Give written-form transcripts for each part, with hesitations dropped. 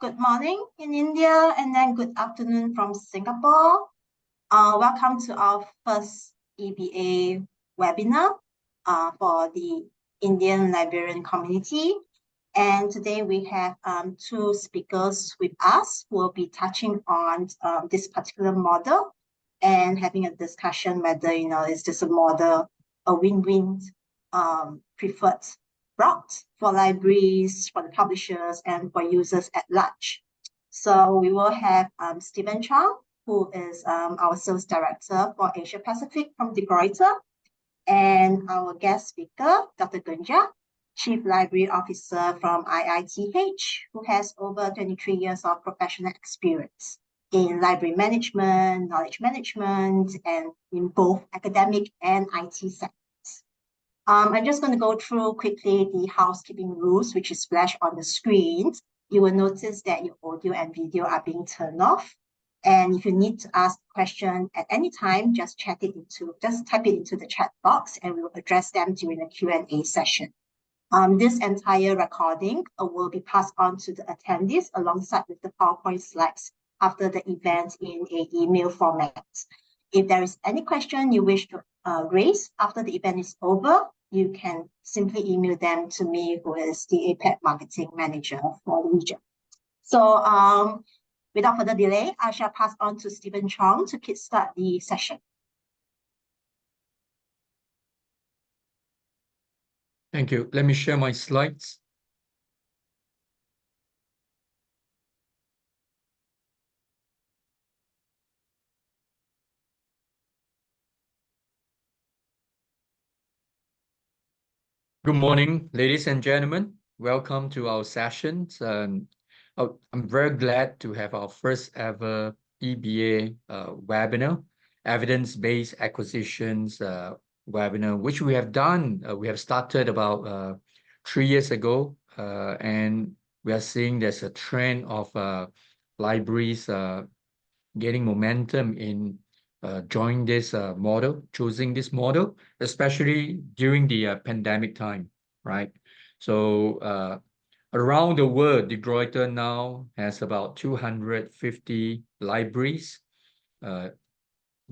good morning in India, and then good afternoon from Singapore. Welcome to our first EBA webinar for the Indian Liberian community. And today we have two speakers with us who will be touching on this particular model and having a discussion whether, is this a model, a win-win preferred route for libraries, for the publishers, and for users at large. So we will have Stephen Chong, who is our sales director for Asia Pacific from De Gruyter, and our guest speaker, Dr. Gunja, Chief Library Officer from IITH, who has over 23 years of professional experience in library management, knowledge management, and in both academic and IT sectors. I'm just going to go through quickly the housekeeping rules, which is flashed on the screen. You will notice that your audio and video are being turned off. And if you need to ask a question at any time, just type it into the chat box and we will address them during the Q&A session. This entire recording will be passed on to the attendees alongside with the PowerPoint slides after the event in an email format. If there is any question you wish to raise after the event is over, you can simply email them to me, who is the APAC Marketing Manager for the region. So without further delay, I shall pass on to Stephen Chong to kickstart the session. Thank you. Let me share my slides. Good morning, ladies and gentlemen. Welcome to our sessions. I'm very glad to have our first ever EBA webinar, evidence-based acquisitions webinar, which we have done. We have started about 3 years ago, and we are seeing there's a trend of libraries gaining momentum in choosing this model, especially during the pandemic time, right? So around the world, De Gruyter now has about 250 libraries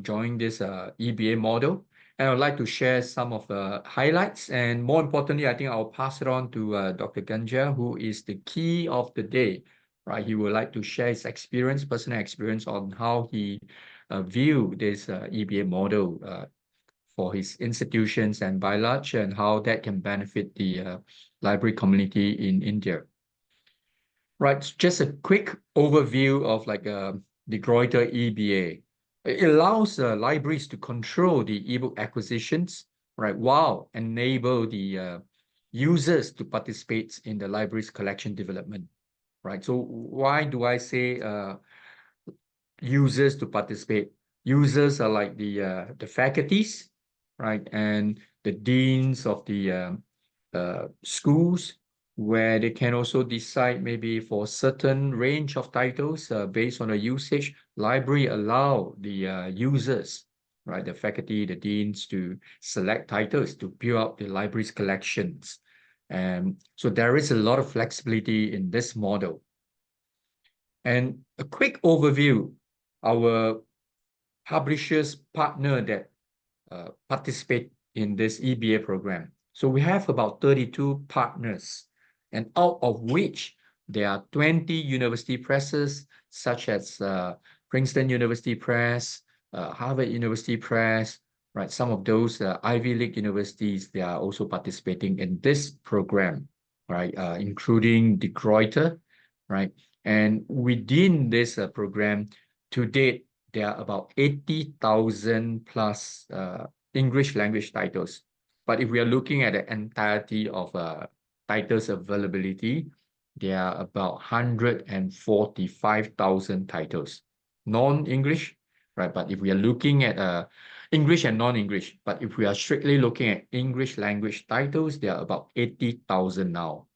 join this EBA model. And I would like to share some of the highlights. And more importantly, I think I'll pass it on to Dr. Ganja, who is the key of the day, right? He would like to share his experience, personal experience on how he view this EBA model for his institutions and by large, and how that can benefit the library community in India. Right, just a quick overview of like De Gruyter EBA. It allows libraries to control the ebook acquisitions, right, while enable the users to participate in the library's collection development, right? So why do I say users to participate? Users are like the faculties, right, and the deans of the schools, where they can also decide maybe for certain range of titles based on the usage. Library allow the users, right, the faculty, the deans, to select titles to build up the library's collections. And so there is a lot of flexibility in this model. And a quick overview, our publishers partner that participate in this EBA program. So we have about 32 partners, and out of which there are 20 university presses, such as Princeton University Press, Harvard University Press, right? Some of those Ivy League universities, they are also participating in this program, right? Including De Gruyter, right? And within this program, to date, there are about 80,000 plus English language titles. But if we are looking at the entirety of titles availability, there are about 145,000 titles, non-English, right? But if we are looking at English and non-English, but if we are strictly looking at English language titles, there are about 80,000 now.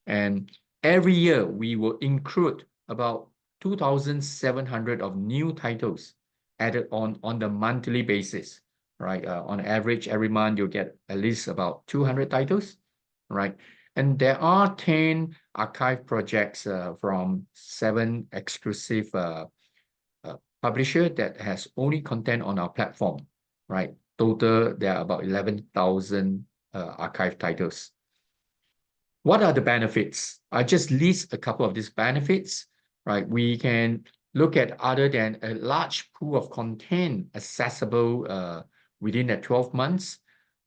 And every year we will include about 2,700 of new titles added on the monthly basis, right? On average, every month you'll get at least about 200 titles, right? And there are 10 archive projects from 7 exclusive publisher that has only content on our platform, right? Total, there are about 11,000 archive titles. What are the benefits? I just list a couple of these benefits, right? We can look at other than a large pool of content accessible within the 12 months,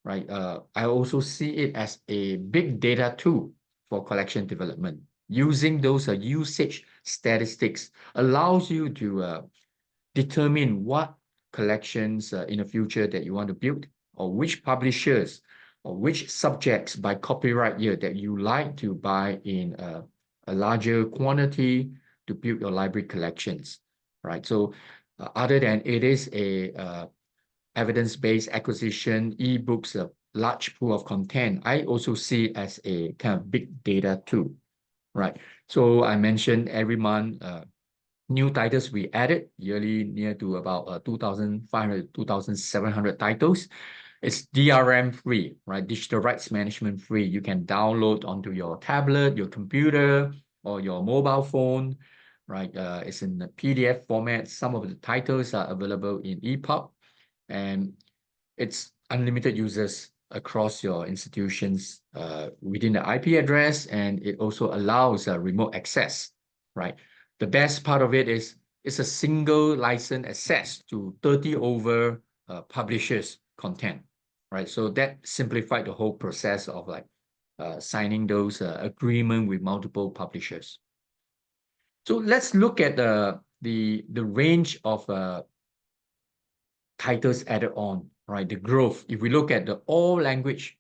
right? I also see it as a big data tool for collection development. Using those usage statistics allows you to determine what collections in the future that you want to build, or which publishers or which subjects by copyright year that you like to buy in a larger quantity to build your library collections, right? So other than it is a evidence-based acquisition, ebooks, a large pool of content, I also see as a kind of big data tool, right? So I mentioned every month, new titles we added yearly near to about 2,500, 2,700 titles. It's DRM free, right? Digital rights management free. You can download onto your tablet, your computer, or your mobile phone, right? It's in the PDF format. Some of the titles are available in EPUB, and it's unlimited users across your institutions within the IP address, and it also allows remote access, right? The best part of it is it's a single license access to 30 over publishers' content, right? So that simplified the whole process of like signing those agreement with multiple publishers. So let's look at the range of titles added on, right? The growth. If we look at the all language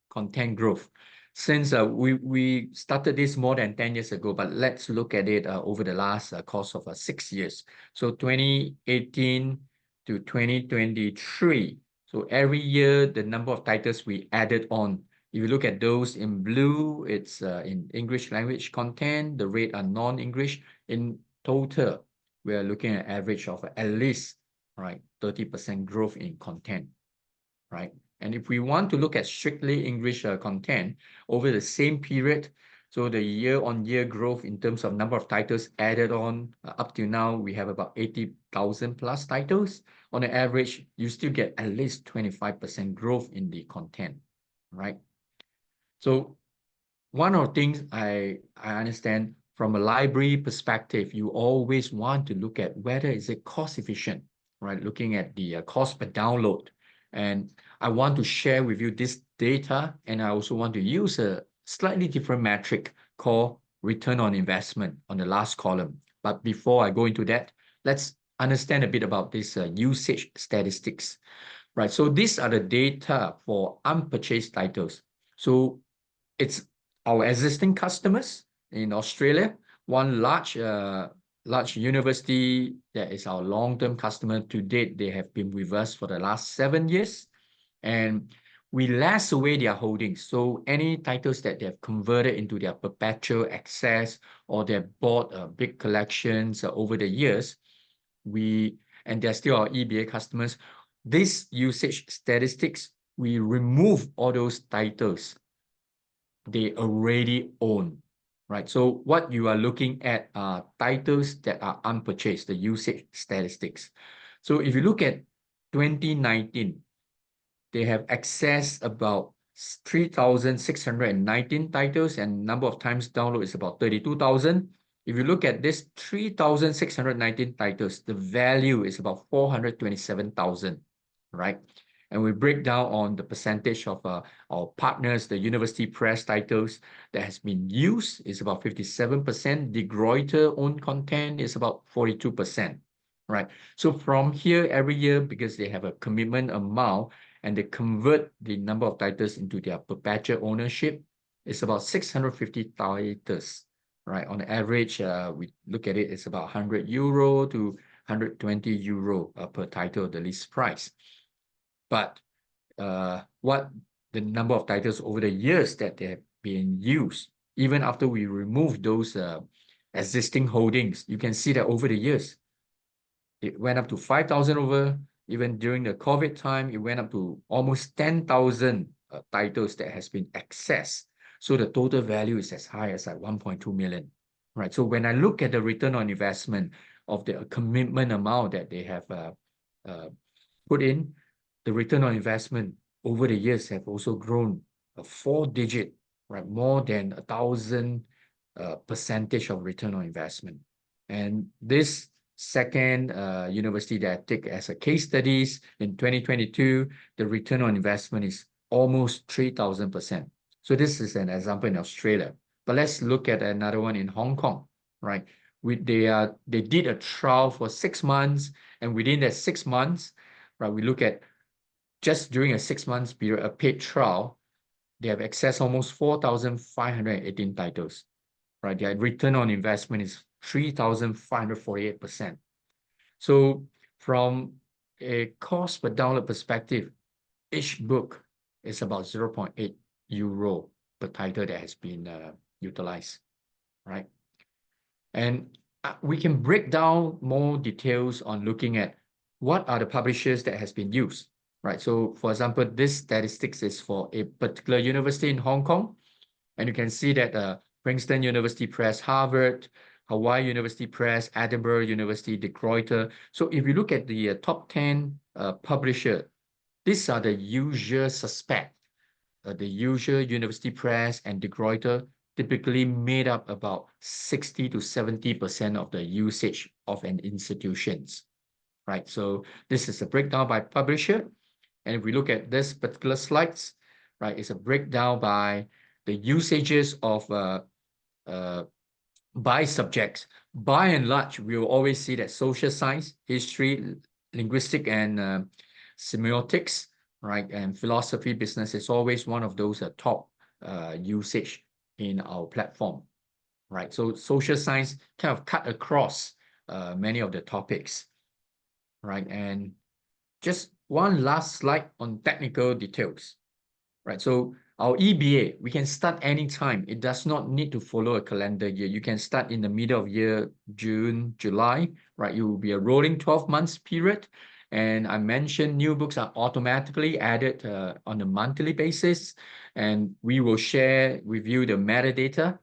content growth, since we started this more than 10 years ago, but let's look at it over the last course of 6 years. So 2018 to 2023. So every year, the number of titles we added on, if you look at those in blue, it's in English language content. The red are non-English. In total, we are looking at average of at least, right, 30% growth in content, right? And if we want to look at strictly English content over the same period, so the year-on-year growth in terms of number of titles added on, up to now, we have about 80,000 plus titles. On an average, you still get at least 25% growth in the content, right? So one of the things I understand from a library perspective, you always want to look at whether is it cost efficient, right? Looking at the cost per download. And I want to share with you this data, and I also want to use a slightly different metric called return on investment on the last column. But before I go into that, let's understand a bit about this usage statistics, right? So these are the data for unpurchased titles. So it's our existing customers in Australia. One large university that is our long-term customer to date. They have been with us for the last 7 years, and we last away their holdings. So any titles that they have converted into their perpetual access or they have bought big collections over the years, and they're still our EBA customers. This usage statistics, we remove all those titles they already own, right? So what you are looking at are titles that are unpurchased, the usage statistics. So if you look at 2019, they have accessed about 3,619 titles, and number of times download is about 32,000. If you look at this 3,619 titles, the value is about 427,000, right? And we break down on the percentage of our partners, the university press titles that has been used is about 57%. The Greuter own content is about 42%, right? So from here, every year, because they have a commitment amount and they convert the number of titles into their perpetual ownership, it's about 650 titles, right? On average, we look at it, it's about 100 euro to 120 euro per title, the list price. But what the number of titles over the years that they have been used, even after we remove those existing holdings, you can see that over the years, it went up to 5,000 over, even during the COVID time, it went up to almost 10,000 titles that has been accessed. So the total value is as high as like 1.2 million, right? So when I look at the return on investment of the commitment amount that they have put in, the return on investment over the years have also grown a 4-digit, right? More than 1,000% of return on investment. And this second university that I take as a case studies in 2022, the return on investment is almost 3,000%. So this is an example in Australia. But let's look at another one in Hong Kong, right? They did a trial for 6 months, and within that 6 months, right, we look at just during a 6 months period, a paid trial, they have accessed almost 4,518 titles, right? Their return on investment is 3,548%. So from a cost per download perspective, each book is about 0.8 euro per title that has been utilized, right? And we can break down more details on looking at what are the publishers that has been used, right? So for example, this statistics is for a particular university in Hong Kong, and you can see that Princeton University Press, Harvard, Hawaii University Press, Edinburgh University, De Gruyter. So if you look at the top 10 publisher, these are the usual suspect. The usual University Press and De Gruyter typically made up about 60 to 70% of the usage of an institutions, right? So this is a breakdown by publisher. And if we look at this particular slides, right, it's a breakdown by the usages of by subjects. By and large, we will always see that social science, history, linguistic, and semiotics, right, and philosophy, business is always one of those top usage in our platform, right? So social science kind of cut across many of the topics, right? And just one last slide on technical details, right? So our EBA, we can start anytime. It does not need to follow a calendar year. You can start in the middle of year, June, July, right? It will be a rolling 12 months period. And I mentioned new books are automatically added on a monthly basis. And we will share with you the metadata,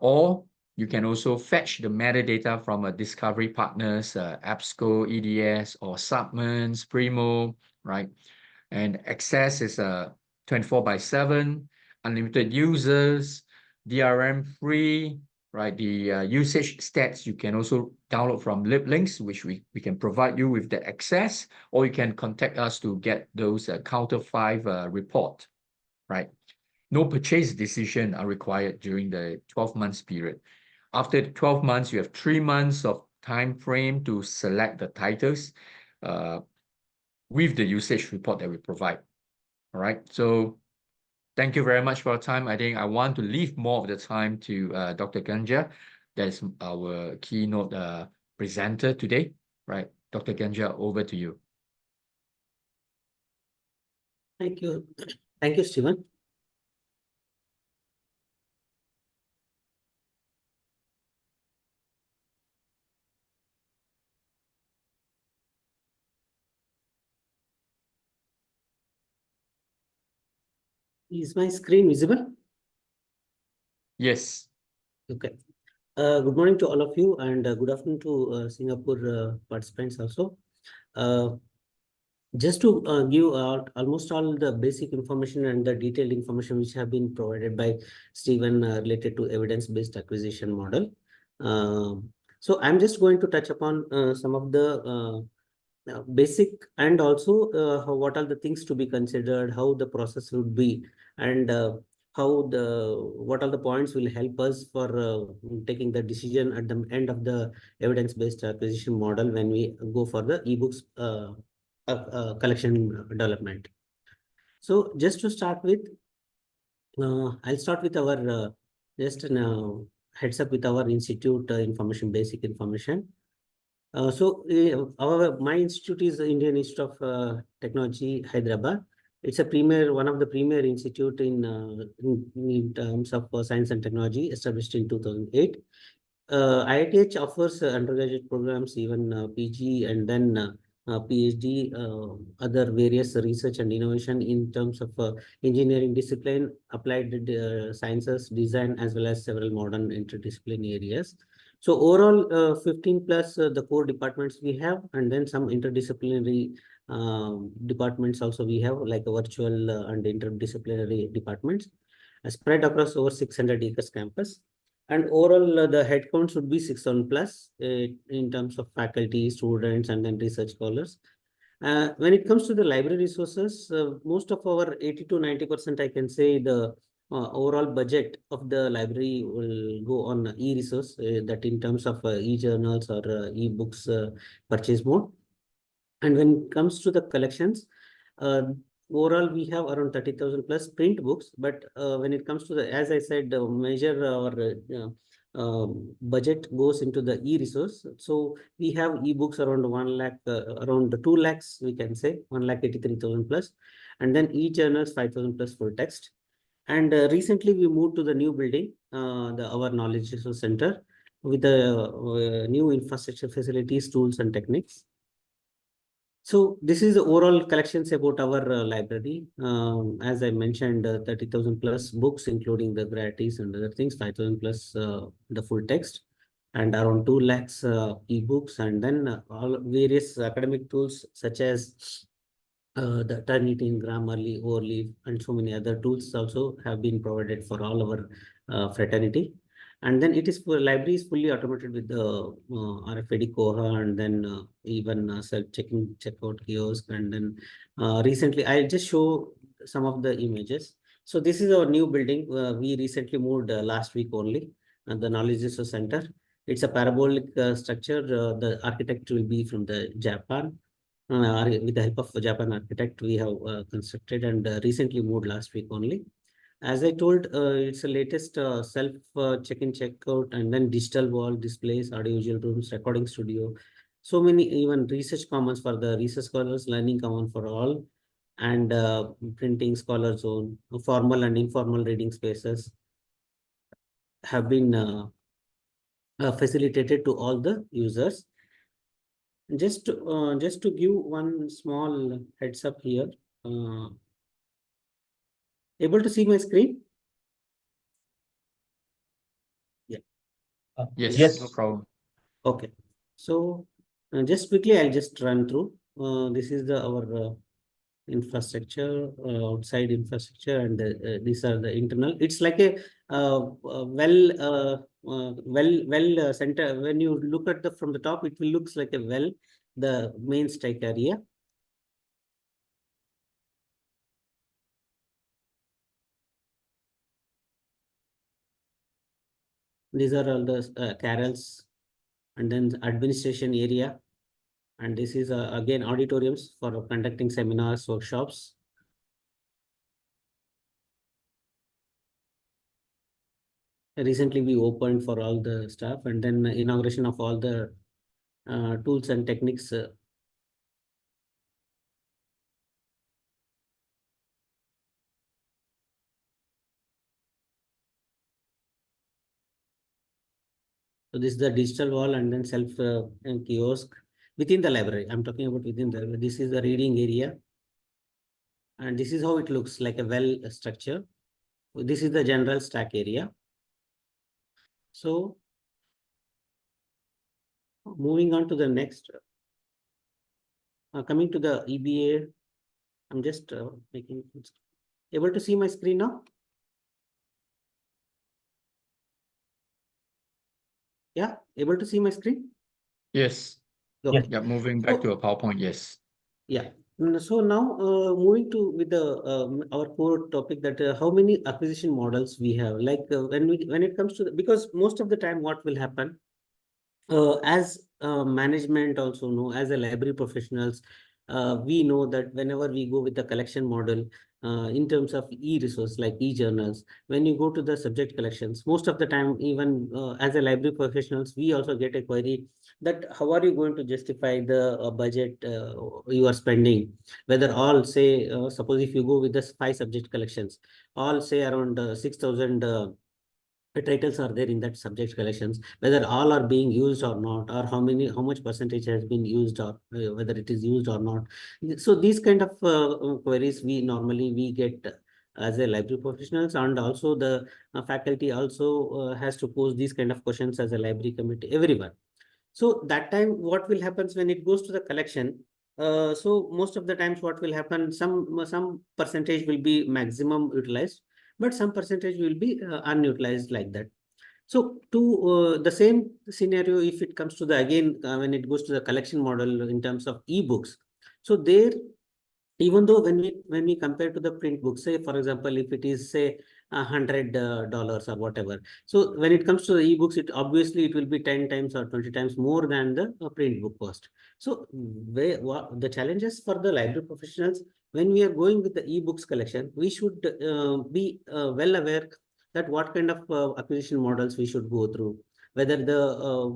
or you can also fetch the metadata from a discovery partners, EBSCO, EDS, or Submans, Primo, right? And access is 24/7, unlimited users, DRM free, right? The usage stats you can also download from LibLinks, which we can provide you with the access, or you can contact us to get those Counter 5 report, right? No purchase decision are required during the 12 months period. After the 12 months, you have 3 months of time frame to select the titles with the usage report that we provide. All right. So thank you very much for your time. I think I want to leave more of the time to Dr. Ganja. That is our keynote presenter today. Right. Dr. Ganja, over to you. Thank you. Thank you, Stephen. Is my screen visible? Yes. Okay. Good morning to all of you, and good afternoon to Singapore participants also. Just to give out almost all the basic information and the detailed information which have been provided by Stephen related to evidence-based acquisition model. So I'm just going to touch upon some of the basic, and also what are the things to be considered, how the process would be, and what are the points will help us for taking the decision at the end of the evidence-based acquisition model when we go for the ebooks collection development. So just to start with, I'll start with our just heads up with our institute basic information. My institute is the Indian Institute of Technology, Hyderabad. It's a one of the premier institute in terms of science and technology, established in 2008. IITH offers undergraduate programs, even PG, and then PhD, other various research and innovation in terms of engineering discipline, applied sciences, design, as well as several modern interdisciplinary areas. So overall, 15 plus the core departments we have, and then some interdisciplinary departments also we have, like a virtual and interdisciplinary departments, spread across over 600 acres campus. And overall, the headcount should be 6,000 plus in terms of faculty, students, and then research scholars. When it comes to the library resources, most of our 80 to 90%, I can say the overall budget of the library will go on e-resource, that in terms of e-journals or e-books purchase mode. And when it comes to the collections, uh, overall we have around 30,000 plus print books. But when it comes to the, as I said, major our budget goes into the e-resource. So we have e-books around 1 lakh, around 2 lakhs, we can say 1,83,000 plus, and then e-journals 5,000 plus full text. And recently we moved to the new building, our knowledge resource center, with the new infrastructure facilities, tools, and techniques. So this is the overall collections about our library. As I mentioned, 30,000 plus books, including the gratis and other things, 5,000 plus the full text, and around 2 lakhs ebooks, and then all various academic tools such as the Turnitin, Grammarly, Overleaf, and so many other tools also have been provided for all our fraternity. And then it is for library is fully automated with the RFID Koha, and then even self-checking checkout kiosk. And then recently, I'll just show some of the images. So this is our new building. We recently moved last week only, the Knowledge Resource Center. It's a parabolic structure. The architect will be from the Japan. With the help of a Japan architect, we have constructed and recently moved last week only. As I told, it's the latest self check-in, check-out, and then digital wall displays, audiovisual rooms, recording studio. So many even research commons for the research scholars, learning common for all, and printing scholar zone, formal and informal reading spaces have been facilitated to all the users. Just to give one small heads up here. Able to see my screen? Yeah. Yes, no problem. Okay. So just quickly, I'll just run through. This is our infrastructure, outside infrastructure, and these are the internal. It's like a well center. When you look at the from the top, it will looks like a well, the main strike area. These are all the carols, and then administration area. And this is again auditoriums for conducting seminars, workshops. Recently, we opened for all the staff, and then inauguration of all the tools and techniques. So this is the digital wall, and then self kiosk within the library. I'm talking about within the. This is the reading area, and this is how it looks like a well structure. This is the general stack area. So moving on to the next. Coming to the EBA, I'm just making able to see my screen now. Yeah, able to see my screen? Yes. Okay. Yeah, moving back to a PowerPoint, yes. Yeah. So now moving to with the our core topic, that how many acquisition models we have. Like when it comes to because most of the time what will happen, as management also know, as a library professionals, we know that whenever we go with the collection model, in terms of e-resource like e-journals, when you go to the subject collections, most of the time, even as a library professionals, we also get a query that how are you going to justify the budget you are spending, whether all say, suppose if you go with the 5 subject collections, all say around 6,000 titles are there in that subject collections, whether all are being used or not, or how much percentage has been used, or whether it is used or not. So these kind of queries we get as a library professionals, and also the faculty also has to pose these kind of questions as a library committee, everyone. So that time, what will happens when it goes to the collection? So most of the times, what will happen? Some percentage will be maximum utilized, but some percentage will be unutilized, like that. So to the same scenario, if it comes to the again when it goes to the collection model in terms of ebooks, so there, even though when we compare to the print book, say for example, if it is say $100 or whatever, so when it comes to the ebooks, it obviously it will be 10 times or 20 times more than the print book cost. So the challenges for the library professionals, when we are going with the ebooks collection, we should be well aware that what kind of acquisition models we should go through, whether the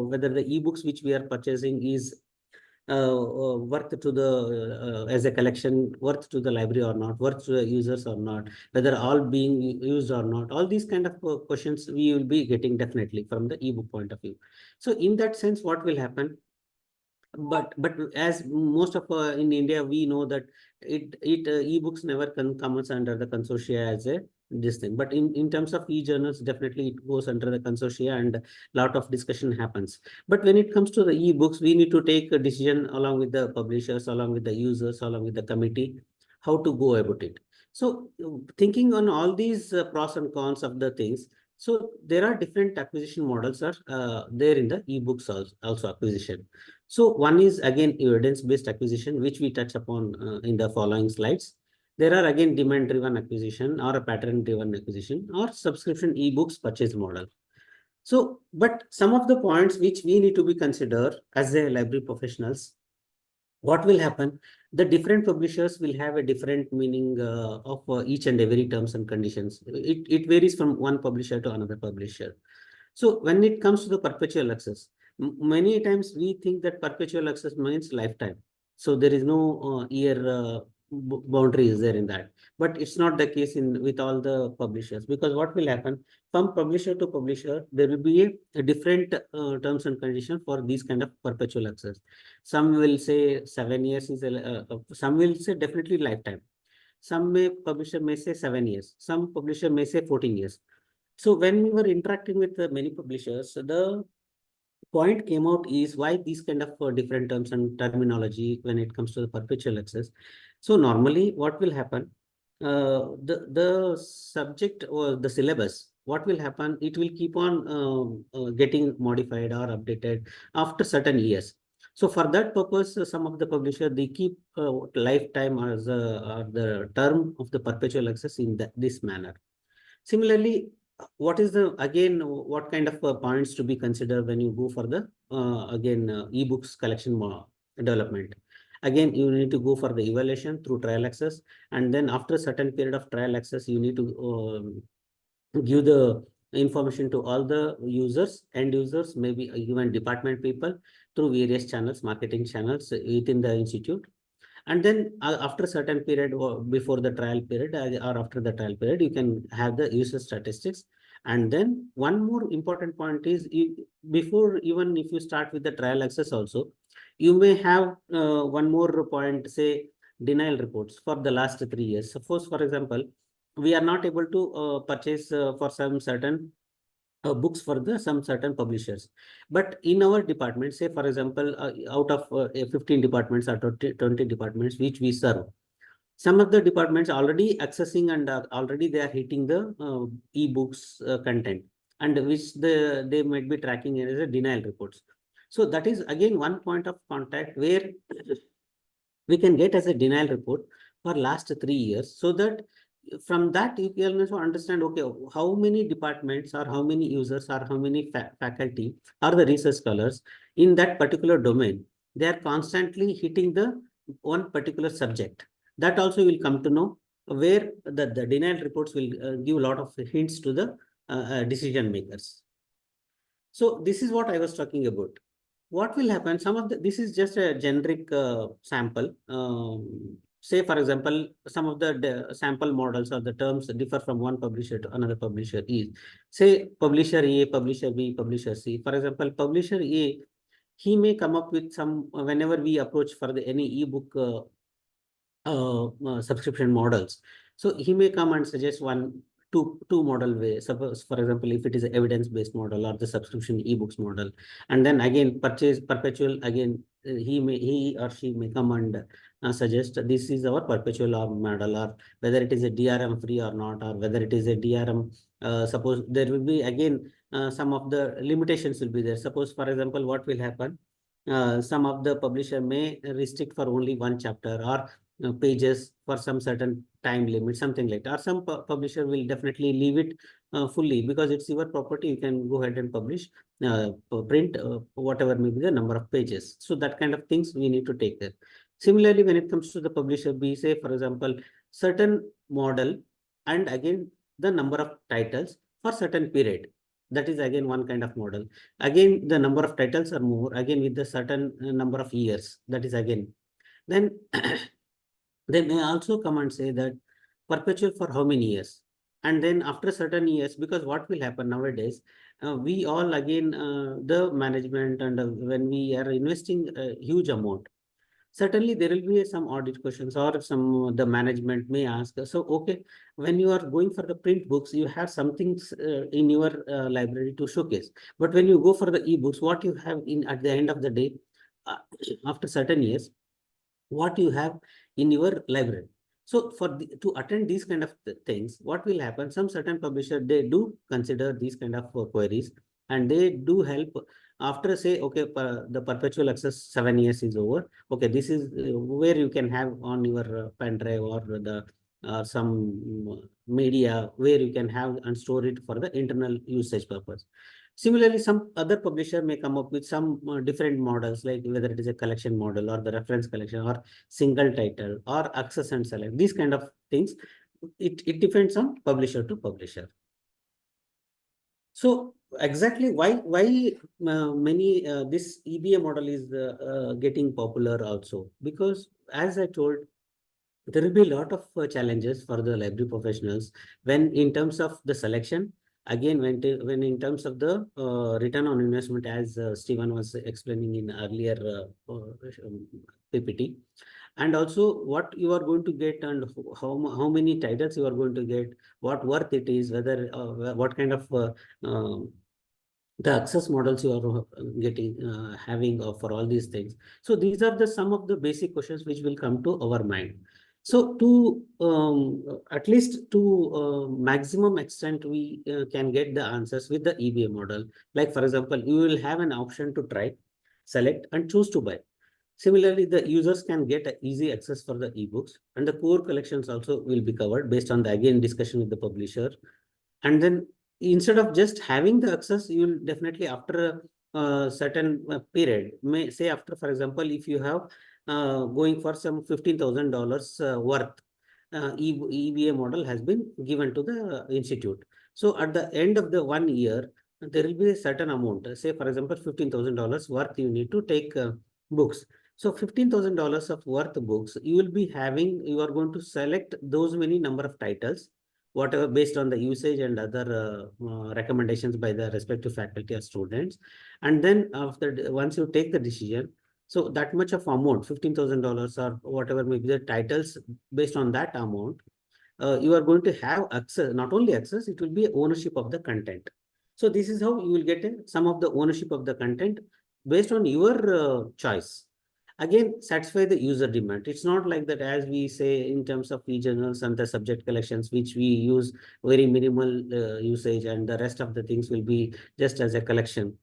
whether the ebooks which we are purchasing is worth to the as a collection, worth to the library or not, worth to the users or not, whether all being used or not. All these kind of questions we will be getting definitely from the ebook point of view. So in that sense, what will happen? But as most of in India, we know that ebooks never comes under the consortia as a this thing. But in terms of e-journals, definitely it goes under the consortia, and lot of discussion happens. But when it comes to the ebooks, we need to take a decision along with the publishers, along with the users, along with the committee, how to go about it. So thinking on all these pros and cons of the things, so there are different acquisition models are there in the ebooks also acquisition. So one is again evidence-based acquisition, which we touch upon in the following slides. There are again demand-driven acquisition or a pattern-driven acquisition or subscription ebooks purchase model. So, but some of the points which we need to be considered as a library professionals, what will happen? The different publishers will have a different meaning of each and every terms and conditions. It varies from one publisher to another publisher. So when it comes to the perpetual access, many times we think that perpetual access means lifetime. So there is no year boundary is there in that. But it's not the case in with all the publishers, because what will happen from publisher to publisher, there will be a different terms and conditions for these kind of perpetual access. Some will say 7 years is some will say definitely lifetime. Some publisher may say 7 years. Some publisher may say 14 years. So when we were interacting with many publishers, the point came out is why these kind of different terms and terminology when it comes to the perpetual access. So normally what will happen, the subject or the syllabus, what will happen, it will keep on getting modified or updated after certain years. So for that purpose, some of the publisher, they keep lifetime as the term of the perpetual access in this manner. Similarly, what is the again what kind of points to be considered when you go for the again ebooks collection development? Again, you need to go for the evaluation through trial access, and then after a certain period of trial access, you need to give the information to all the users, end users, maybe even department people, through various channels, marketing channels within the institute. And then after a certain period or before the trial period or after the trial period, you can have the user statistics. And then one more important point is before even if you start with the trial access also, you may have one more point, say denial reports for the last 3 years. Suppose, for example, we are not able to purchase for some certain books for the some certain publishers. But in our department, say for example, out of 15 departments or 20 departments which we serve, some of the departments already accessing and already they are hitting the e-books content, and which they might be tracking as a denial reports. So that is again one point of contact where we can get as a denial report for last 3 years, so that from that you can also understand, okay, how many departments or how many users or how many faculty or the research scholars in that particular domain, they are constantly hitting the one particular subject. That also will come to know, where the denial reports will give a lot of hints to the decision makers. So this is what I was talking about. What will happen? Some of this is just a generic sample. say, for example, some of the sample models or the terms differ from one publisher to another publisher is, say, publisher A, publisher B, publisher C. For example, publisher A, he may come up with some, whenever we approach for any ebook subscription models. So he may come and suggest two model way. Suppose, for example, if it is an evidence-based model or the subscription ebooks model, and then again purchase perpetual, again he or she may come and suggest this is our perpetual or model, or whether it is a DRM free or not, or whether it is a DRM. Suppose there will be again some of the limitations will be there. Suppose, for example, what will happen? Some of the publisher may restrict for only one chapter, or pages for some certain time limit, something like that. Or some publisher will definitely leave it fully, because it's your property. You can go ahead and publish, print whatever may be the number of pages. So that kind of things we need to take care. Similarly, when it comes to the publisher B, say, for example, certain model, and again the number of titles for certain period. That is again one kind of model. Again, the number of titles are more, again with the certain number of years. That is again. Then they may also come and say that perpetual for how many years? And then after certain years, because what will happen nowadays, we all again, the management, and when we are investing a huge amount, certainly there will be some audit questions, or some the management may ask. So, okay, when you are going for the print books, you have some things in your library to showcase. But when you go for the ebooks, what you have in at the end of the day, uh, after certain years, what you have in your library. So to attend these kind of things, what will happen? Some certain publisher, they do consider these kind of queries, and they do help after, say, okay, the perpetual access 7 years is over. Okay, this is where you can have on your pen drive, or the some media where you can have and store it for the internal usage purpose. Similarly, some other publisher may come up with some different models, like whether it is a collection model, or the reference collection, or single title, or access and select. These kind of things, it depends on publisher to publisher. So exactly why many this EBA model is getting popular also, because as I told, there will be a lot of challenges for the library professionals when in terms of the selection. Again, when in terms of the return on investment, as Stephen was explaining in earlier PPT, and also what you are going to get, and how many titles you are going to get, what worth it is, whether what kind of the access models you are getting having for all these things. So these are the some of the basic questions which will come to our mind. So to at least to maximum extent, we can get the answers with the EBA model. Like, for example, you will have an option to try, select, and choose to buy. Similarly, the users can get easy access for the ebooks, and the core collections also will be covered based on the again discussion with the publisher. And then instead of just having the access, you will definitely, after a certain period, may say, after, for example, if you have going for some $15,000 worth, EBA model has been given to the institute. So at the end of the 1 year, there will be a certain amount. Say, for example, $15,000 worth you need to take books. So $15,000 of worth books, you will be having, you are going to select those many number of titles, whatever based on the usage and other recommendations by the respective faculty or students. And then after, once you take the decision, so that much of amount, $15,000 or whatever may be the titles, based on that amount, you are going to have access, not only access, it will be ownership of the content. So this is how you will get some of the ownership of the content based on your choice. Again, satisfy the user demand. It's not like that, as we say in terms of e-journals and the subject collections, which we use very minimal usage, and the rest of the things will be just as a collection.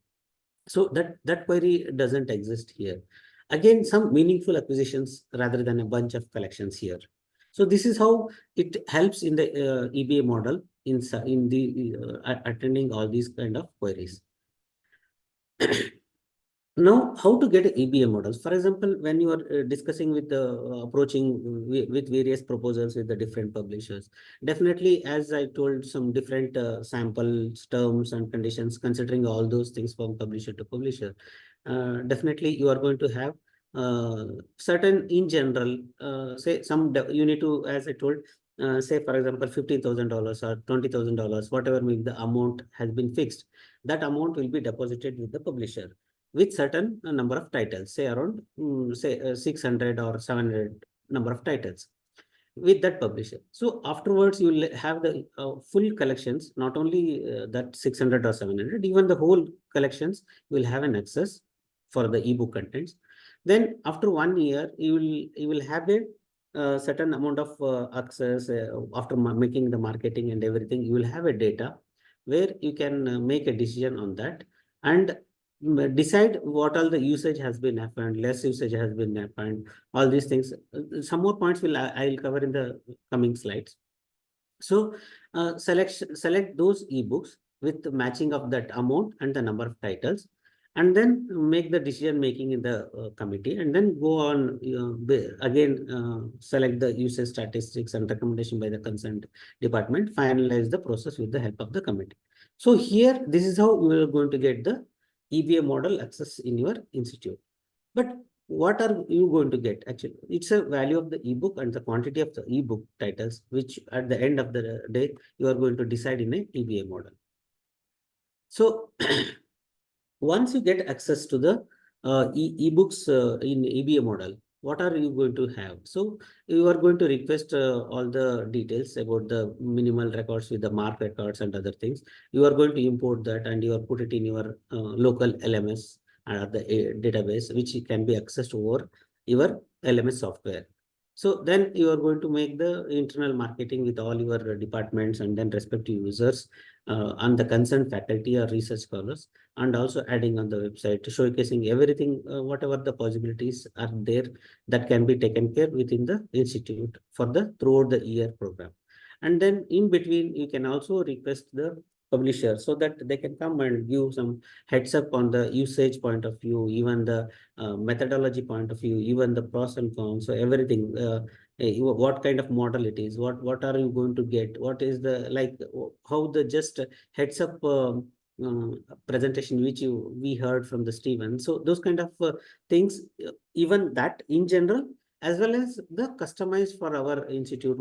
So that query doesn't exist here. Again, some meaningful acquisitions rather than a bunch of collections here. So this is how it helps in the EBA model in the attending all these kind of queries. Now, how to get EBA models? For example, when you are discussing with the approaching with various proposals with the different publishers, definitely, as I told, some different samples, terms, and conditions, considering all those things from publisher to publisher, definitely you are going to have certain in general, say you need to, as I told, say for example, $15,000 or $20,000, whatever may be the amount has been fixed. That amount will be deposited with the publisher with certain number of titles, say around say 600 or 700 number of titles with that publisher. So afterwards, you will have the full collections, not only that 600 or 700, even the whole collections will have an access for the ebook contents. Then after 1 year, you will have a certain amount of access after making the marketing and everything. You will have a data where you can make a decision on that and decide what all the usage has been happened, less usage has been happened, all these things. Some more points I'll cover in the coming slides. So select those ebooks with the matching of that amount and the number of titles, and then make the decision making in the committee, and then go on again select the usage statistics and recommendation by the concerned department, finalize the process with the help of the committee. So here, this is how we are going to get the EBA model access in your institute. But what are you going to get? Actually, it's a value of the ebook and the quantity of the ebook titles, which at the end of the day, you are going to decide in a EBA model. So once you get access to the ebooks in EBA model, what are you going to have? So you are going to request all the details about the minimal records with the mark records and other things. You are going to import that and you are put it in your local LMS the database, which can be accessed over your LMS software. So then you are going to make the internal marketing with all your departments and then respective users and the concerned faculty or research scholars, and also adding on the website, showcasing everything, whatever the possibilities are there that can be taken care within the institute for the throughout the year program. And then in between, you can also request the publisher so that they can come and give some heads up on the usage point of view, even the methodology point of view, even the pros and cons. So everything, what kind of model it is, what are you going to get, what is the like how the just heads up presentation which we heard from the Stephen. So those kind of things, even that in general, as well as the customized for our institute.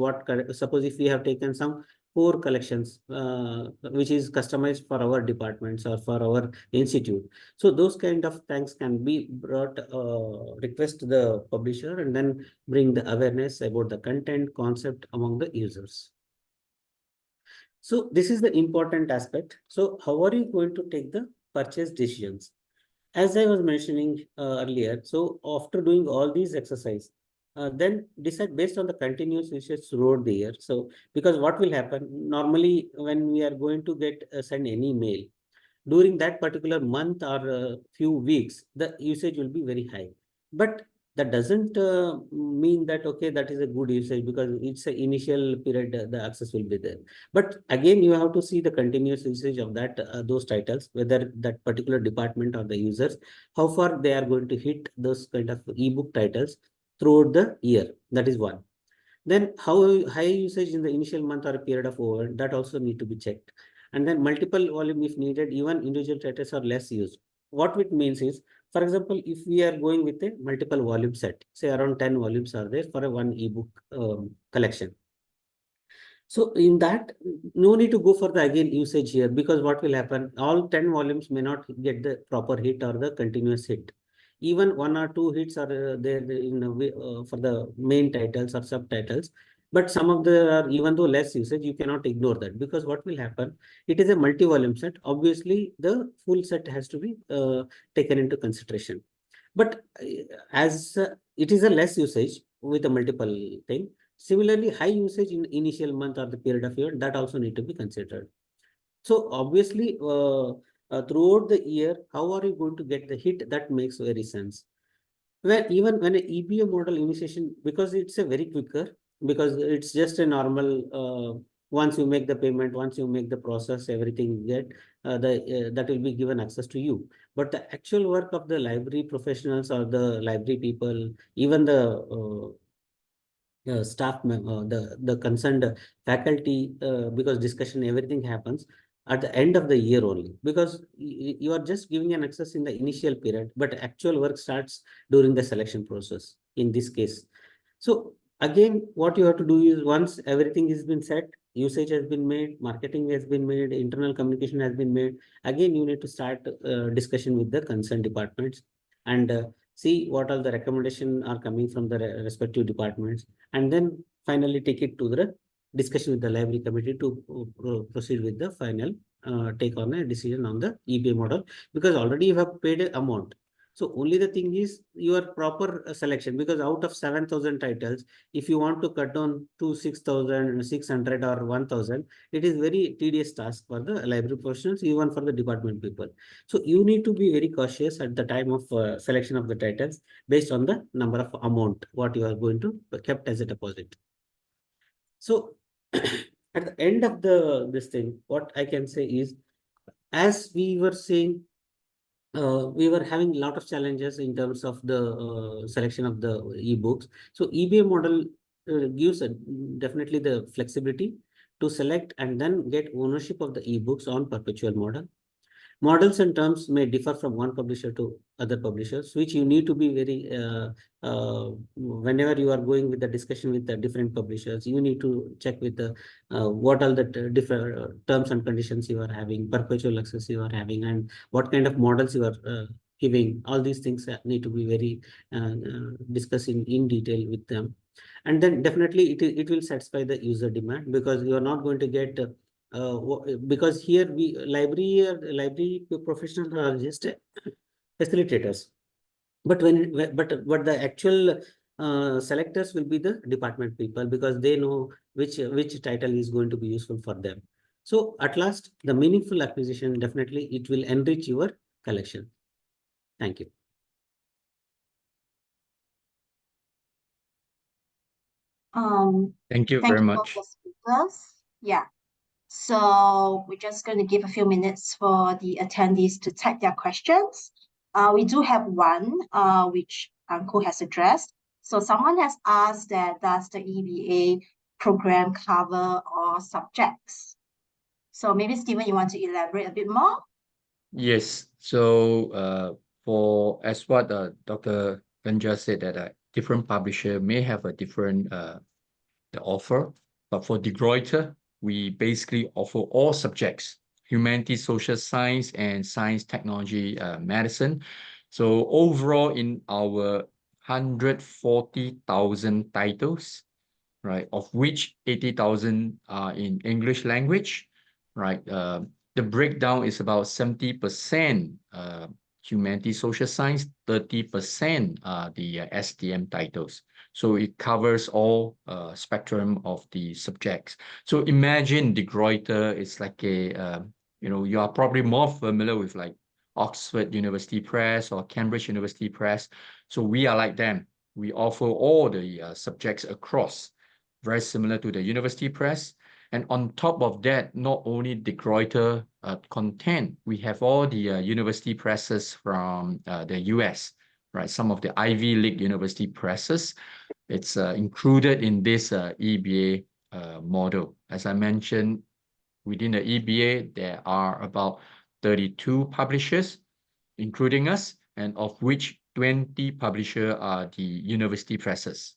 Suppose if we have taken some core collections which is customized for our departments or for our institute. So those kind of things can be brought, request the publisher, and then bring the awareness about the content concept among the users. So this is the important aspect. So how are you going to take the purchase decisions? As I was mentioning earlier, so after doing all these exercise, then decide based on the continuous usage throughout the year. So because what will happen normally when we are going to get send any mail during that particular month or few weeks, the usage will be very high. But that doesn't mean that, okay, that is a good usage because it's an initial period, the access will be there. But again, you have to see the continuous usage of that, those titles, whether that particular department or the users, how far they are going to hit those kind of ebook titles throughout the year. That is one. Then how high usage in the initial month or a period of over, that also need to be checked. And then multiple volume if needed, even individual titles are less used. What it means is, for example, if we are going with a multiple volume set, say around 10 volumes are there for a one ebook collection. So in that, no need to go for the again usage here, because what will happen, all 10 volumes may not get the proper hit or the continuous hit. Even one or two hits are there in a way, for the main titles or subtitles. But some of the are, even though less usage, you cannot ignore that, because what will happen, it is a multi-volume set. Obviously, the full set has to be taken into consideration. But as it is a less usage with a multiple thing, similarly, high usage in initial month or the period of year, that also need to be considered. So obviously, throughout the year, how are you going to get the hit? That makes very sense. Well, even when an EBA model initiation, because it's a very quicker, because it's just a normal, once you make the payment, once you make the process, everything get that will be given access to you. But the actual work of the library professionals or the library people, even the staff member, the concerned faculty, because discussion, everything happens. at the end of the year only, because you are just giving an access in the initial period, but actual work starts during the selection process in this case. So again, what you have to do is, once everything has been set, usage has been made, marketing has been made, internal communication has been made, again, you need to start discussion with the concerned departments and see what all the recommendation are coming from the respective departments, and then finally take it to the discussion with the library committee to proceed with the final take on a decision on the EBA model, because already you have paid a amount. So only the thing is your proper selection, because out of 7,000 titles, if you want to cut down to 6,600 or 1,000, it is very tedious task for the library professionals, even for the department people. So you need to be very cautious at the time of selection of the titles based on the number of amount what you are going to kept as a deposit. So at the end of this thing, what I can say is, as we were saying, we were having a lot of challenges in terms of the selection of the ebooks. So EBA model gives definitely the flexibility to select and then get ownership of the ebooks on perpetual model. Models and terms may differ from one publisher to other publishers, which you need to be very, whenever you are going with the discussion with the different publishers, you need to check with the, what are the different terms and conditions you are having, perpetual access you are having, and what kind of models you are giving. All these things need to be very discussing in detail with them. And then definitely it will satisfy the user demand, because you are not going to get because here library professionals are just facilitators, but but the actual selectors will be the department people, because they know which title is going to be useful for them. So at last, the meaningful acquisition, definitely it will enrich your collection. Thank you. Thank you Thank very you both the much. speakers. Yeah. So we're just going to give a few minutes for the attendees to type their questions. We do have one, which Anko has addressed. So someone has asked that, does the EBA program cover all subjects? So maybe Stephen, you want to elaborate a bit more? Yes. So for as what Dr. Ganja said, that different publisher may have a different the offer, but for De Gruyter, we basically offer all subjects: humanities, social science, and science, technology, medicine. So overall, in our 140,000 titles, right, of which 80,000 are in English language, right? The breakdown is about 70% humanities, social science, 30% the STM titles. So it covers all spectrum of the subjects. So imagine De Gruyter is like a, you are probably more familiar with like Oxford University Press or Cambridge University Press. So we are like them. We offer all the subjects across, very similar to the University Press. And on top of that, not only De Gruyter content, we have all the university presses from the US, right? Some of the Ivy League university presses. It's included in this EBA model. As I mentioned, within the EBA, there are about 32 publishers, including us, and of which 20 publishers are the university presses.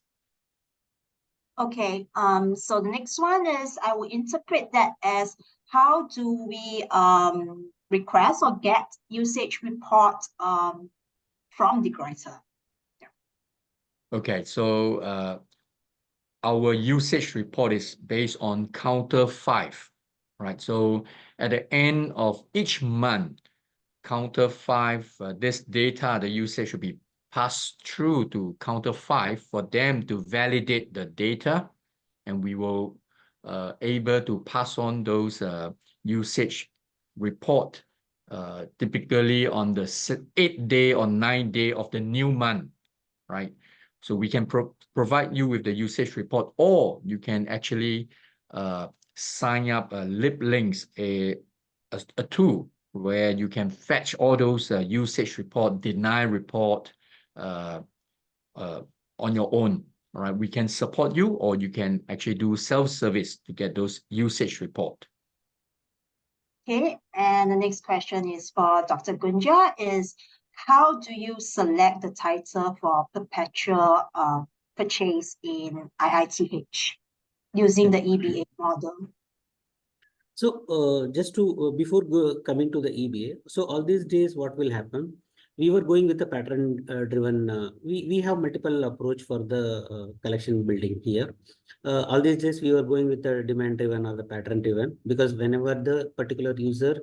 Okay, so the next one is, I will interpret that as, how do we request or get usage report from De Gruyter? Yeah. Okay, so our usage report is based on counter 5, right? So at the end of each month, counter 5, this data, the usage should be passed through to counter 5 for them to validate the data, and we will able to pass on those usage report typically on the 8th day or 9th day of the new month, right? So we can provide you with the usage report, or you can actually sign up lip links, a tool where you can fetch all those usage report, deny report on your own. All right, we can support you, or you can actually do self-service to get those usage report. Okay, and the next question is for Dr. Gunja is, how do you select the title for perpetual purchase in IITH using the EBA model? So just to before coming to the EBA, so all these days what will happen? We were going with the pattern driven. We have multiple approach for the collection building here. All these days we were going with the demand driven or the pattern driven, because whenever the particular user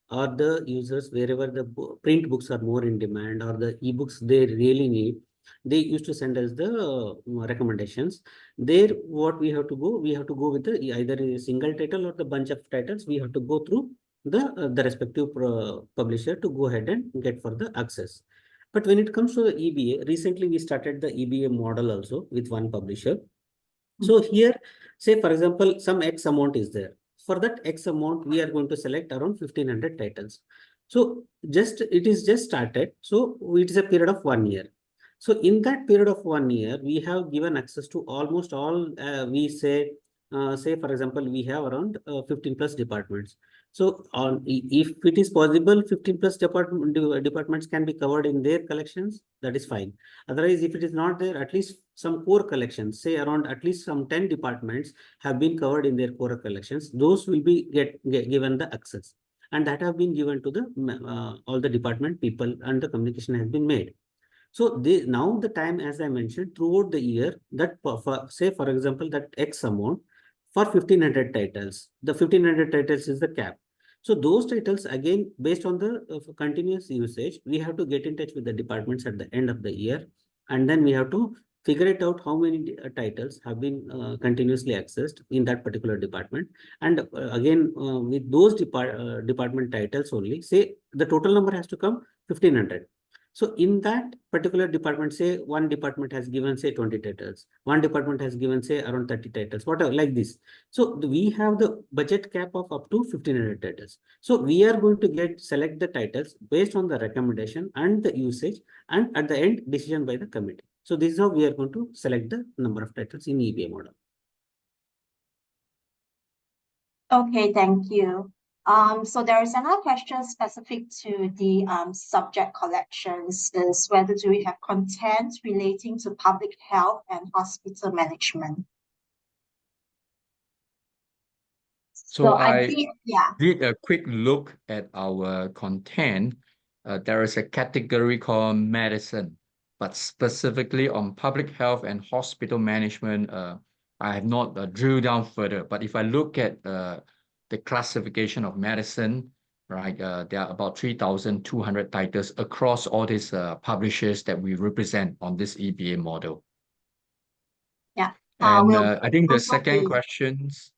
or the users, wherever the print books are more in demand or the ebooks they really need, they used to send us the recommendations. There what we have to go, we have to go with the either a single title or the bunch of titles. We have to go through the respective publisher to go ahead and get for the access. But when it comes to the EBA, recently we started the EBA model also with one publisher. So here, say for example, some X amount is there. For that X amount, we are going to select around 1500 titles. So it is just started. So it is a period of 1 year. So in that period of 1 year, we have given access to almost all, say for example, we have around 15 plus departments. So if it is possible, 15 plus departments can be covered in their collections, that is fine. Otherwise, if it is not there, at least some core collections, say around at least some 10 departments have been covered in their core collections, those will be given the access. And that have been given to the all the department people, and the communication has been made. So now the time, as I mentioned, throughout the year, that say for example, that X amount for 1500 titles, the 1500 titles is the cap. So those titles, again, based on the continuous usage, we have to get in touch with the departments at the end of the year. And then we have to figure it out how many titles have been continuously accessed in that particular department. And again, with those department titles only, say the total number has to come 1500. So in that particular department, say one department has given say 20 titles, one department has given say around 30 titles, whatever, like this. So we have the budget cap of up to 1500 titles. So we are going to select the titles based on the recommendation and the usage, and at the end decision by the committee. So this is how we are going to select the number of titles in EBA model. Okay, thank you. So there is another question specific to the subject collections, is whether do we have content relating to public health and hospital management? So I I think, yeah. did a quick look at our content. There is a category called medicine, but specifically on public health and hospital management, I have not drilled down further. But if I look at the classification of medicine, right, there are about 3,200 titles across all these publishers that we represent on this EBA model. Yeah. And We'll I think the also second be- questions,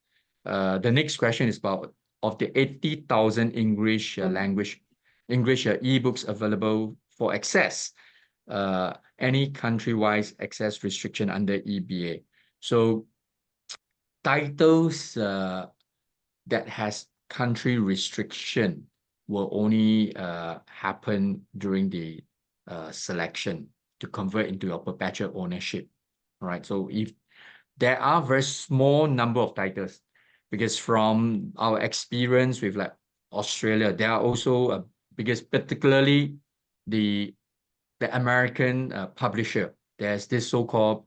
the next question is about of the 80,000 English language English ebooks available for access, any country-wise access restriction under EBA. So titles that has country restriction will only happen during the selection to convert into your perpetual ownership. Right. So if there are very small number of titles, because from our experience with like Australia, there are also because particularly the American publisher, there's this so-called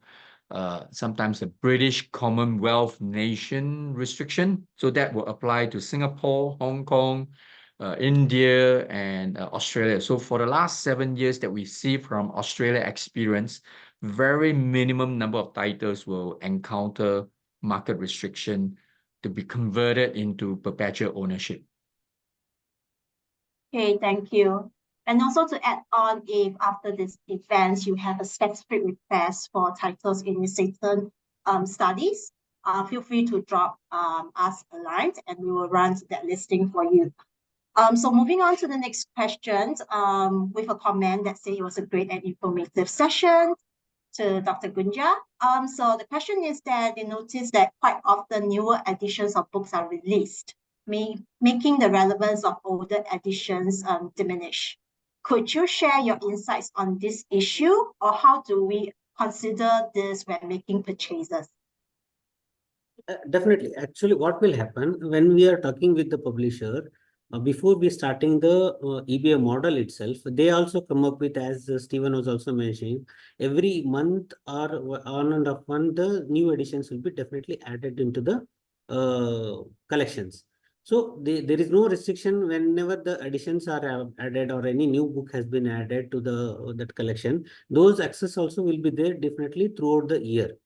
sometimes a British Commonwealth nation restriction. So that will apply to Singapore, Hong Kong, India, and Australia. So for the last 7 years that we see from Australia experience, very minimum number of titles will encounter market restriction to be converted into perpetual ownership. Okay, thank you. And also to add on, if after this event you have a specific request for titles in certain studies, feel free to drop us a line and we will run that listing for you. So moving on to the next question, with a comment that say it was a great and informative session to Dr. Gunja. So the question is that they notice that quite often newer editions of books are released, making the relevance of older editions diminish. Could you share your insights on this issue, or how do we consider this when making purchases? Definitely. Actually, what will happen when we are talking with the publisher, before we starting the EBA model itself, they also come up with, as Stephen was also mentioning, every month or on and off month, the new additions will be definitely added into the collections. So there is no restriction whenever the additions are added or any new book has been added to the that collection. Those access also will be there definitely throughout the year.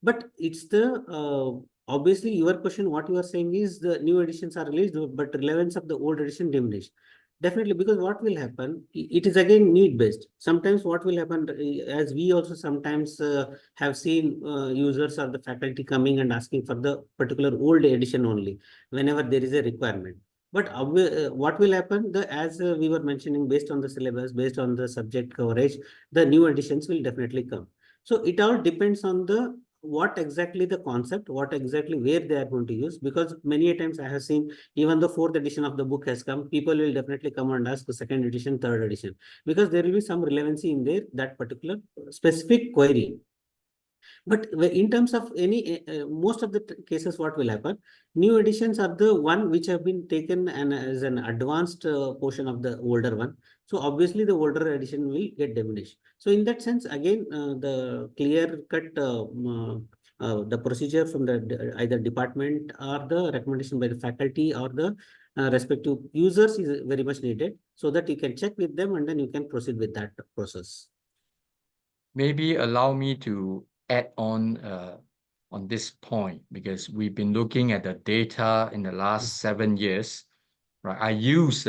But it's the obviously your question, what you are saying is the new editions are released, but relevance of the old edition diminished. Definitely, because what will happen, it is again need based. Sometimes what will happen, as we also sometimes have seen users or the faculty coming and asking for the particular old edition only whenever there is a requirement. But what will happen, as we were mentioning, based on the syllabus, based on the subject coverage, the new editions will definitely come. So it all depends on the what exactly the concept, what exactly where they are going to use. Because many a times I have seen, even the fourth edition of the book has come, people will definitely come and ask the second edition, third edition, because there will be some relevancy in there, that particular specific query. But in terms of any, most of the cases, what will happen, new editions are the one which have been taken and as an advanced portion of the older one. So obviously the older edition will get diminished. So in that sense, again, the clear cut the procedure from the either department or the recommendation by the faculty or the respective users is very much needed, so that you can check with them and then you can proceed with that process. Maybe allow me to add on this point, because we've been looking at the data in the last 7 years, right? I use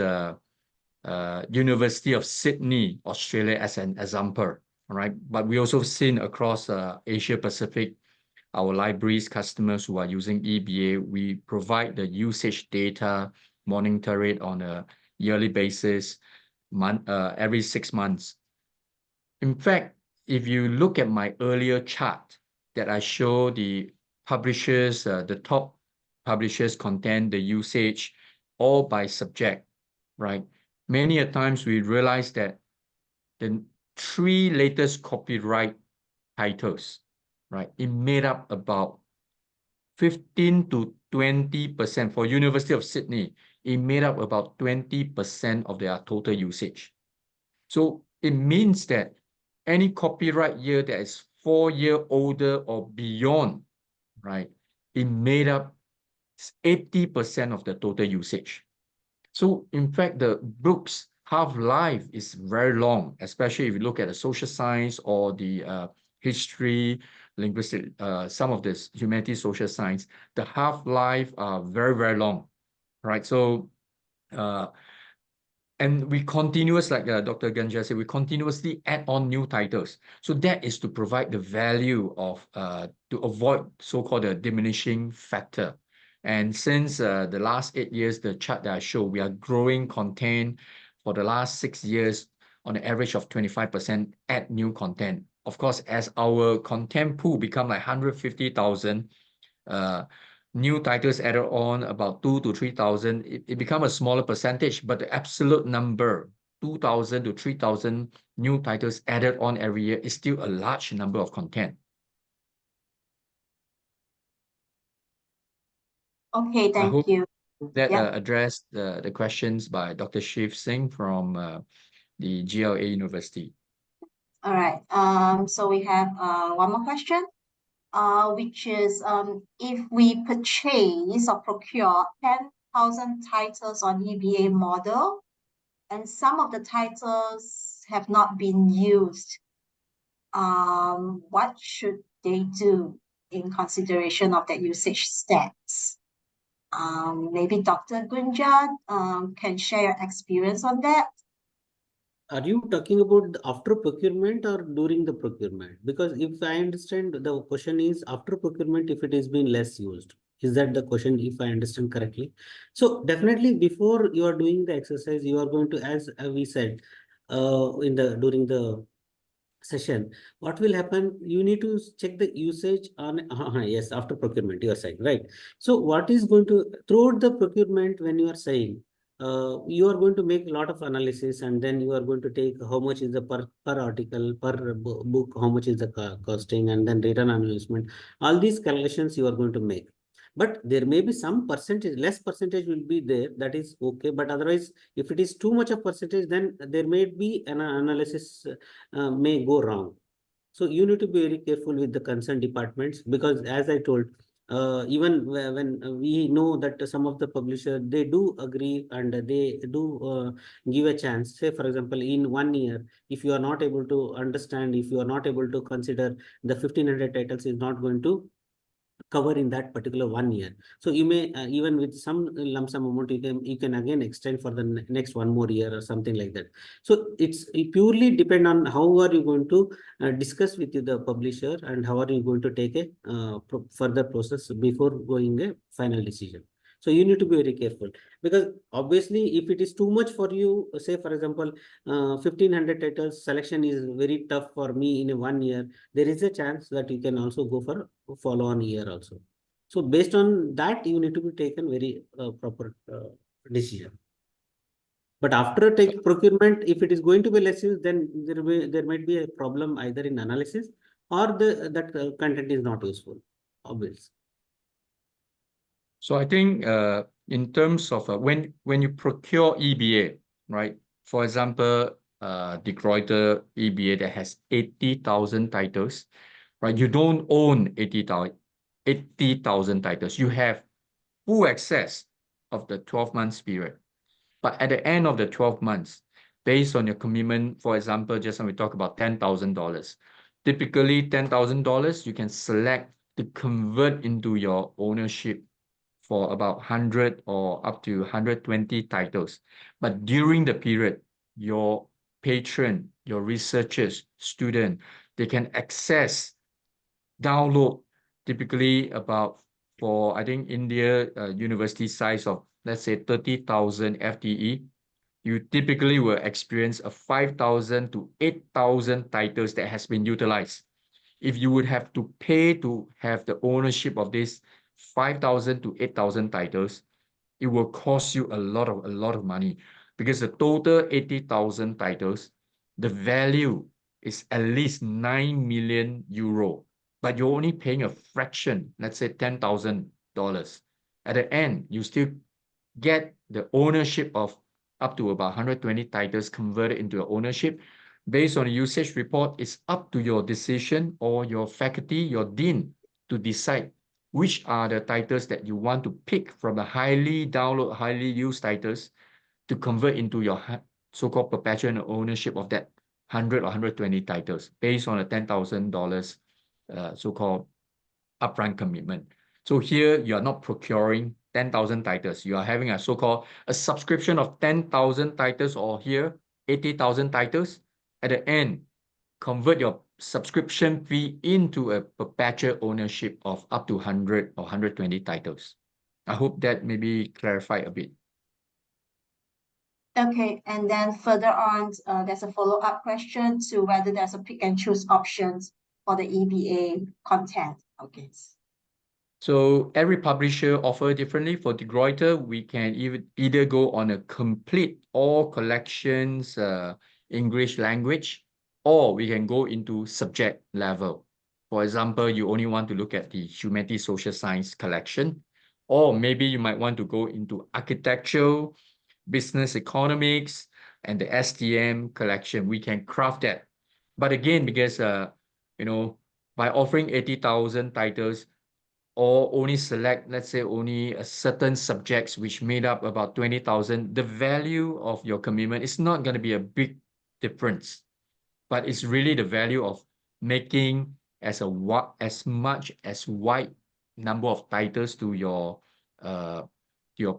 University of Sydney, Australia as an example, right? But we also seen across Asia Pacific, our libraries customers who are using EBA, we provide the usage data, monitor it on a yearly basis, every 6 months. In fact, if you look at my earlier chart that I show the publishers, the top publishers content, the usage, all by subject, right? Many a times we realize that the 3 latest copyright titles, right? It made up about 15 to 20% for University of Sydney. It made up about 20% of their total usage. So it means that any copyright year that is 4-year older or beyond, right, it made up 80% of the total usage. So in fact, the book's half-life is very long, especially if you look at the social science or the history, linguistic, some of this humanities, social science, the half-life are very, very long, right? So and we continuous, like Dr. Ganja said, we continuously add on new titles. So that is to provide the value of, to avoid so-called a diminishing factor. And since the last 8 years, the chart that I show, we are growing content for the last 6 years on an average of 25% add new content. Of course, as our content pool become like 150,000, new titles added on about 2,000 to 3,000, it become a smaller percentage, but the absolute number, 2,000 to 3,000 new titles added on every year is still a large number of content. Okay, I thank hope you. that Yeah. addressed the questions by Dr. Shiv Singh from the GLA University. All right. So we have one more question, which is if we purchase or procure 10,000 titles on EBA model, and some of the titles have not been used, what should they do in consideration of that usage stats? Maybe Dr. Gunjan can share your experience on that. Are you talking about after procurement or during the procurement? Because if I understand, the question is after procurement, if it is being less used. Is that the question, if I understand correctly? So definitely before you are doing the exercise, you are going to, as we said, during the session, what will happen, you need to check the usage on yes, after procurement you are saying, right? So what is going to, throughout the procurement, when you are saying, you are going to make a lot of analysis, and then you are going to take how much is the per article, per book, how much is the costing, and then return on investment. All these calculations you are going to make. But there may be some percentage, less percentage will be there, that is okay. But otherwise, if it is too much of percentage, then there may be an analysis may go wrong. So you need to be very careful with the concerned departments, because as I told, even when we know that some of the publishers, they do agree and they do give a chance. Say, for example, in 1 year, if you are not able to understand, if you are not able to consider the 1500 titles is not going to cover in that particular 1 year. So you may even with some lump sum amount, you can again extend for the next 1 more year or something like that. So it purely depend on how are you going to discuss with the publisher, and how are you going to take a further process before going a final decision. So you need to be very careful, because obviously if it is too much for you, say for example, 1500 titles selection is very tough for me in a 1 year, there is a chance that you can also go for follow on year also. So based on that, you need to be taken very proper decision. But after take procurement, if it is going to be less use, then there might be a problem either in analysis, or that content is not useful, obviously. So I think in terms of when you procure EBA, right? For example, the Greuter EBA that has 80,000 titles, right? You don't own 80,000 titles. You have full access of the 12 months period. But at the end of the 12 months, based on your commitment, for example, just when we talk about $10,000, typically $10,000, you can select to convert into your ownership for about 100 or up to 120 titles. But during the period, your patron, your researchers, student, they can access, download, typically about, for I think India university size of, let's say 30,000 FTE, you typically will experience a 5,000 to 8,000 titles that has been utilized. If you would have to pay to have the ownership of this 5,000 to 8,000 titles, it will cost you a lot of money, because the total 80,000 titles, the value is at least 9 million euro, but you're only paying a fraction, let's say $10,000. At the end, you still get the ownership of up to about 120 titles converted into your ownership. Based on the usage report, it's up to your decision or your faculty, your dean, to decide which are the titles that you want to pick from the highly downloaded, highly used titles to convert into your so-called perpetual ownership of that 100 or 120 titles based on a $10,000 so-called upfront commitment. So here you are not procuring 10,000 titles. You are having a so-called a subscription of 10,000 titles, or here 80,000 titles. At the end, convert your subscription fee into a perpetual ownership of up to 100 or 120 titles. I hope that maybe clarify a bit. Okay, and then further on, there's a follow-up question to whether there's a pick and choose options for the EBA content. Okay. So every publisher offer differently. For De Gruyter, we can either go on a complete all collections English language, or we can go into subject level. For example, you only want to look at the humanities social science collection, or maybe you might want to go into architecture, business economics, and the STM collection. We can craft that. But again, because by offering 80,000 titles, or only select, let's say, only a certain subjects which made up about 20,000, the value of your commitment is not going to be a big difference, but it's really the value of making as much as wide number of titles to your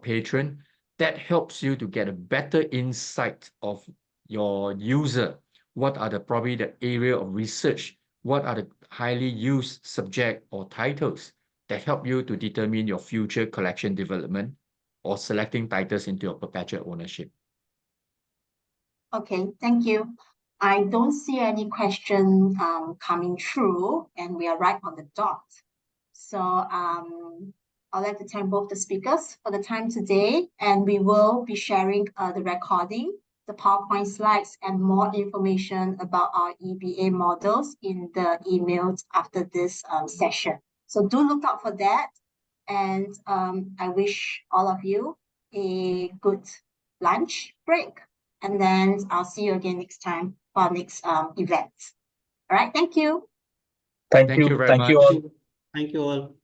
patron. That helps you to get a better insight of your user. What are probably the area of research? What are the highly used subject or titles that help you to determine your future collection development or selecting titles into your perpetual ownership? Okay, thank you. I don't see any question coming through, and we are right on the dot. So I'd like to thank both the speakers for the time today, and we will be sharing the recording, the PowerPoint slides, and more information about our EBA models in the emails after this session. So do look out for that. And I wish all of you a good lunch break. And then I'll see you again next time for our next event. All right, thank you. Thank you very Thank you much. all. Thank you all.